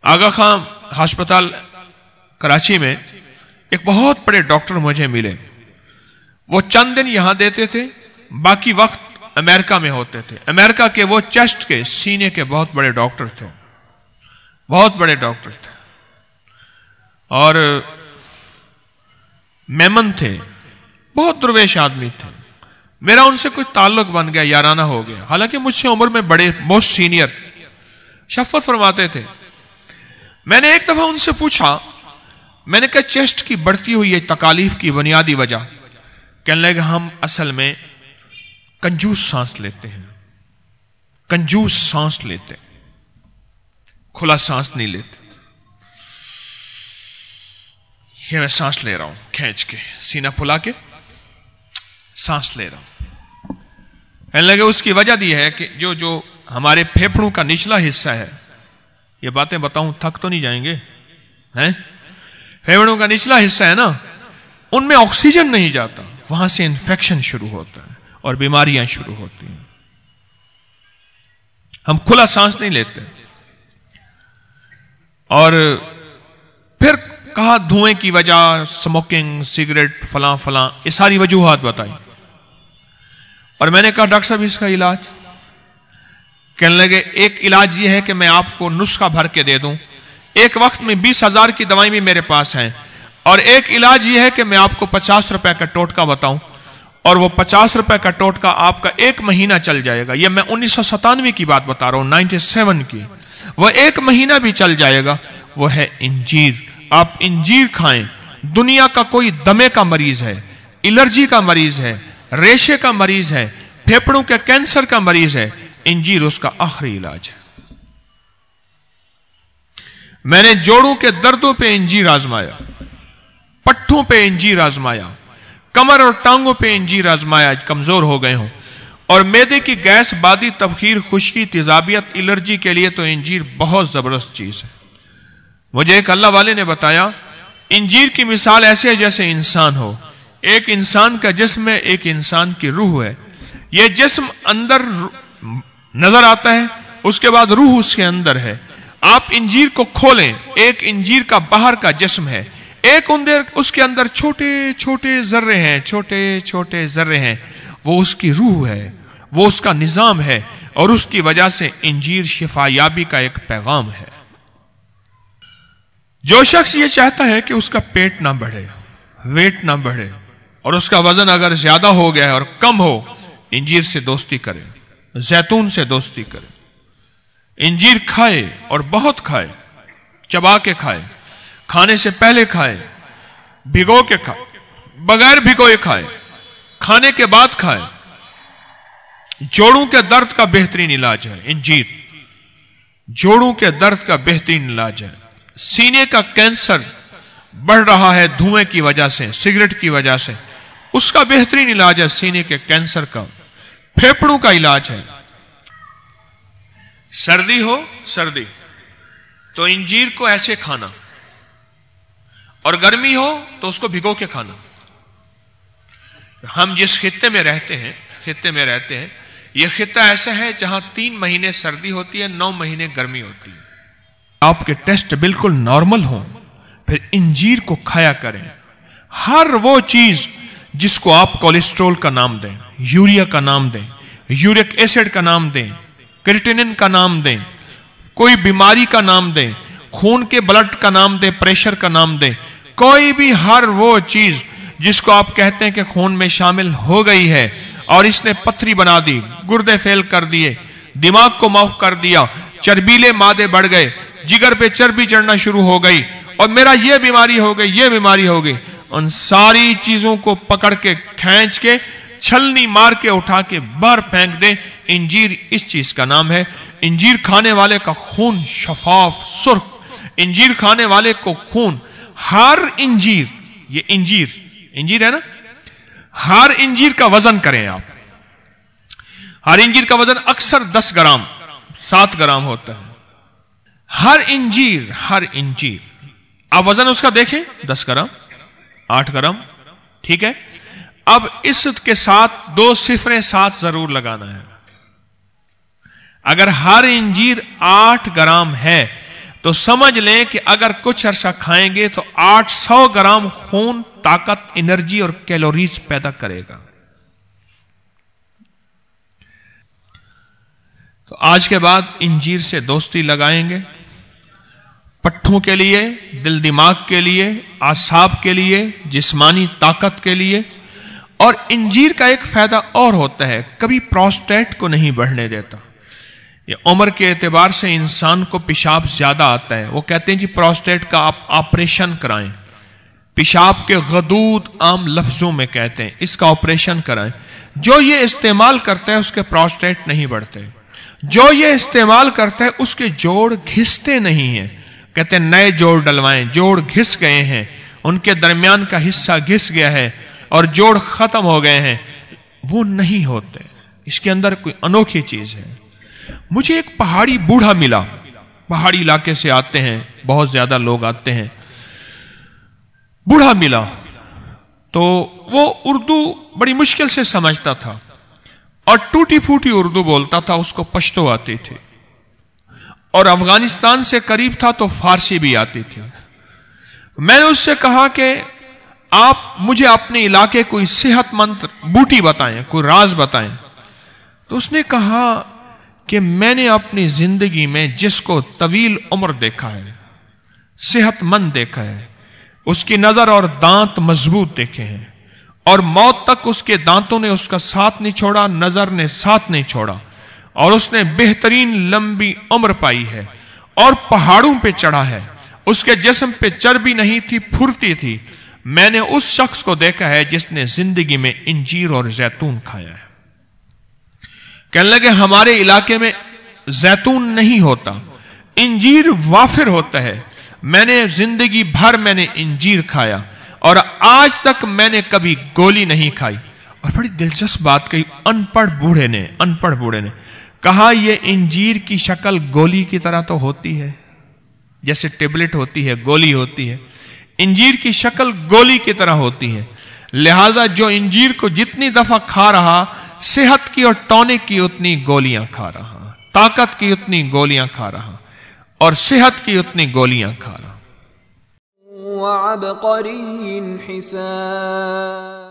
आगा खां अस्पताल कराची में एक बहुत बड़े डॉक्टर मुझे मिले। वो चंद दिन यहां देते थे, बाकी वक्त अमेरिका में होते थे। अमेरिका के वो चेस्ट के सीने के बहुत बड़े डॉक्टर थे, बहुत बड़े डॉक्टर थे, और मेमन थे, बहुत दुर्वेश आदमी थे। मेरा उनसे कुछ ताल्लुक बन गया, याराना हो गया। हालांकि मुझसे उम्र में बड़े, मोस्ट सीनियर, शफकत फरमाते थे। मैंने एक दफा उनसे पूछा, मैंने कहा चेस्ट की बढ़ती हुई ये तकालीफ की बुनियादी वजह? कहने लगे हम असल में कंजूस सांस लेते हैं, कंजूस सांस लेते, खुला सांस नहीं लेते। ये मैं सांस ले रहा हूं, खींच के सीना फुला के सांस ले रहा हूं। कहने लगे उसकी वजह दी है कि जो हमारे फेफड़ों का निचला हिस्सा है, ये बातें बताऊं थक तो नहीं जाएंगे हैं? फेफड़ों का निचला हिस्सा है ना, उनमें ऑक्सीजन नहीं जाता, वहां से इन्फेक्शन शुरू होता है और बीमारियां शुरू होती हैं। हम खुला सांस नहीं लेते। और फिर कहा धुएं की वजह, स्मोकिंग, सिगरेट, फलां फलां, ये सारी वजूहात बताई। और मैंने कहा डॉक्टर साहब इसका इलाज? कहने लगे एक इलाज ये है कि मैं आपको नुस्खा भर के दे दूं, एक वक्त में 20,000 की दवाई भी मेरे पास है, और एक इलाज ये है कि मैं आपको 50 रुपए का टोटका बताऊं, और वो 50 रुपए का टोटका आपका 1 महीना चल जाएगा। ये मैं 1997 की बात बता रहा हूं, 97 की। वो 1 महीना भी चल जाएगा। वो है इंजीर। आप इंजीर खाएं। दुनिया का कोई दमे का मरीज है, एलर्जी का मरीज है, रेशे का मरीज है, फेफड़ों के कैंसर का मरीज है, इंजीर उसका आखिरी इलाज है। मैंने जोड़ों के दर्दों पे इंजीर आजमाया, पट्ठों पे इंजीर आजमाया, कमर और टांगों पे इंजीर आजमाया, कमजोर हो गए हों, और मैदे की गैस, बादी, तबखीर, खुश्की, तेजाबियत, एलर्जी के लिए तो इंजीर बहुत जबरदस्त चीज है। मुझे एक अल्लाह वाले ने बताया, इंजीर की मिसाल ऐसे है जैसे इंसान हो। एक इंसान का जिस्म है, एक इंसान की रूह है। यह जिस्म अंदर नजर आता है, उसके बाद रूह उसके अंदर है। आप इंजीर को खोलें, एक इंजीर का बाहर का जिस्म है, एक उसके अंदर छोटे छोटे जर्रे हैं, छोटे छोटे जर्रे हैं। वो उसकी रूह है, वो उसका निजाम है, और उसकी वजह से इंजीर शिफायाबी का एक पैगाम है। जो शख्स ये चाहता है कि उसका पेट ना बढ़े, वेट ना बढ़े, और उसका वजन अगर ज्यादा हो गया है और कम हो, इंजीर से दोस्ती करे, जैतून से दोस्ती करे। इंजीर खाए और बहुत खाए, चबा के खाए, खाने से पहले खाए, भिगो के खाए, बगैर भिगोए खाए, खाने के बाद खाए। जोड़ों के दर्द का बेहतरीन इलाज है इंजीर। जोड़ों के दर्द का बेहतरीन इलाज है। सीने का कैंसर बढ़ रहा है धुएं की वजह से, सिगरेट की वजह से, उसका बेहतरीन इलाज है सीने के कैंसर का। फेफड़ों का इलाज है। सर्दी हो, सर्दी तो इंजीर को ऐसे खाना, और गर्मी हो तो उसको भिगो के खाना। हम जिस खित्ते में रहते हैं, यह खित्ता ऐसा है जहां 3 महीने सर्दी होती है, 9 महीने गर्मी होती है। आपके टेस्ट बिल्कुल नॉर्मल हो, फिर इंजीर को खाया करें। हर वो चीज जिसको आप कोलेस्ट्रॉल का नाम दें, यूरिया का नाम दें, यूरिक एसिड का नाम दें, क्रिएटिनिन का नाम दें, कोई बीमारी का नाम दें, खून के ब्लड का नाम दें, प्रेशर का नाम दें, कोई भी हर वो चीज जिसको आप कहते हैं कि खून में शामिल हो गई है और इसने पथरी बना दी, गुर्दे फेल कर दिए, दिमाग को माफ कर दिया, चर्बीले मादे बढ़ गए, जिगर पे चर्बी चढ़ना शुरू हो गई, और मेरा ये बीमारी हो गई, ये बीमारी हो गई, उन सारी चीजों को पकड़ के, खींच के, छलनी मार के उठा के बाहर फेंक दे। इंजीर इस चीज का नाम है। इंजीर खाने वाले का खून शफाफ सुर्ख, इंजीर खाने वाले को खून, हर इंजीर, ये इंजीर है ना, हर इंजीर का वजन करें आप। हर इंजीर का वजन अक्सर 10 ग्राम 7 ग्राम होता है। हर इंजीर आप वजन उसका देखें, 10 ग्राम 8 ग्राम, ठीक है। अब इसके साथ 2 सिफरें 7 जरूर लगाना है। अगर हर इंजीर 8 ग्राम है تو سمجھ لیں کہ اگر کچھ عرصہ کھائیں گے تو 800 گرام خون، طاقت، انرجی اور کیلوریز پیدا کرے گا۔ تو آج کے بعد انجیر سے دوستی لگائیں گے، پٹھوں کے لیے، دل دماغ کے لیے، اعصاب کے لیے، جسمانی طاقت کے لیے۔ اور انجیر کا ایک فائدہ اور ہوتا ہے، کبھی پروسٹیٹ کو نہیں بڑھنے دیتا۔ یہ عمر کے اعتبار سے انسان کو پیشاب زیادہ آتا ہے، وہ کہتے ہیں جی پروسٹیٹ کا آپ آپریشن کرائیں، پیشاب کے غدود عام لفظوں میں کہتے ہیں، اس کا آپریشن کرائیں۔ جو یہ استعمال کرتا ہے اس کے پروسٹیٹ نہیں بڑھتے، جو یہ استعمال کرتا ہے اس کے جوڑ گھستے نہیں ہیں، کہتے ہیں نئے جوڑ ڈلوائیں، جوڑ گھس گئے ہیں، ان کے درمیان کا حصہ گھس گیا ہے اور جوڑ ختم ہو گئے ہیں، وہ نہیں ہوتے۔ اس کے اندر کوئی انوکھی چیز ہے۔ مجھے ایک پہاڑی بوڑھا ملا، پہاڑی علاقے سے آتے ہیں، بہت زیادہ لوگ آتے ہیں، بوڑھا ملا تو وہ اردو بڑی مشکل سے سمجھتا تھا اور ٹوٹی پھوٹی اردو بولتا تھا، اس کو پشتو آتی تھی، اور افغانستان سے قریب تھا تو فارسی بھی آتی تھی۔ میں نے اس سے کہا کہ آپ مجھے اپنے علاقے کوئی صحت مند بوٹی بتائیں، کوئی راز بتائیں۔ تو اس نے کہا کہ میں نے اپنی زندگی میں جس کو طویل عمر دیکھا ہے، صحت مند دیکھا ہے، اس کی نظر اور دانت مضبوط دیکھے ہیں، اور موت تک اس کے دانتوں نے اس کا ساتھ نہیں چھوڑا، نظر نے ساتھ نہیں چھوڑا، اور اس نے بہترین لمبی عمر پائی ہے اور پہاڑوں پہ چڑھا ہے، اس کے جسم پہ چربی نہیں تھی، پھرتی تھی۔ میں نے اس شخص کو دیکھا ہے جس نے زندگی میں انجیر اور زیتون کھایا ہے۔ کہنے لگے ہمارے علاقے میں زیتون نہیں ہوتا، انجیر وافر ہوتا ہے، میں نے زندگی بھر میں نے انجیر کھایا اور آج تک میں نے کبھی گولی نہیں کھائی۔ اور بڑی دلچسپ بات کہی ان پڑھ بوڑھے نے کہا یہ انجیر کی شکل گولی کی طرح تو ہوتی ہے، جیسے ٹیبلٹ ہوتی ہے، گولی ہوتی ہے، انجیر کی شکل گولی کی طرح ہوتی ہے، لہذا جو انجیر کو جتنی دفعہ کھا رہا، صحت کی اور ٹونک کی اتنی گولیاں کھا رہا، طاقت کی اتنی گولیاں کھا رہا، اور صحت کی اتنی گولیاں کھا رہا۔ وعبقری حسان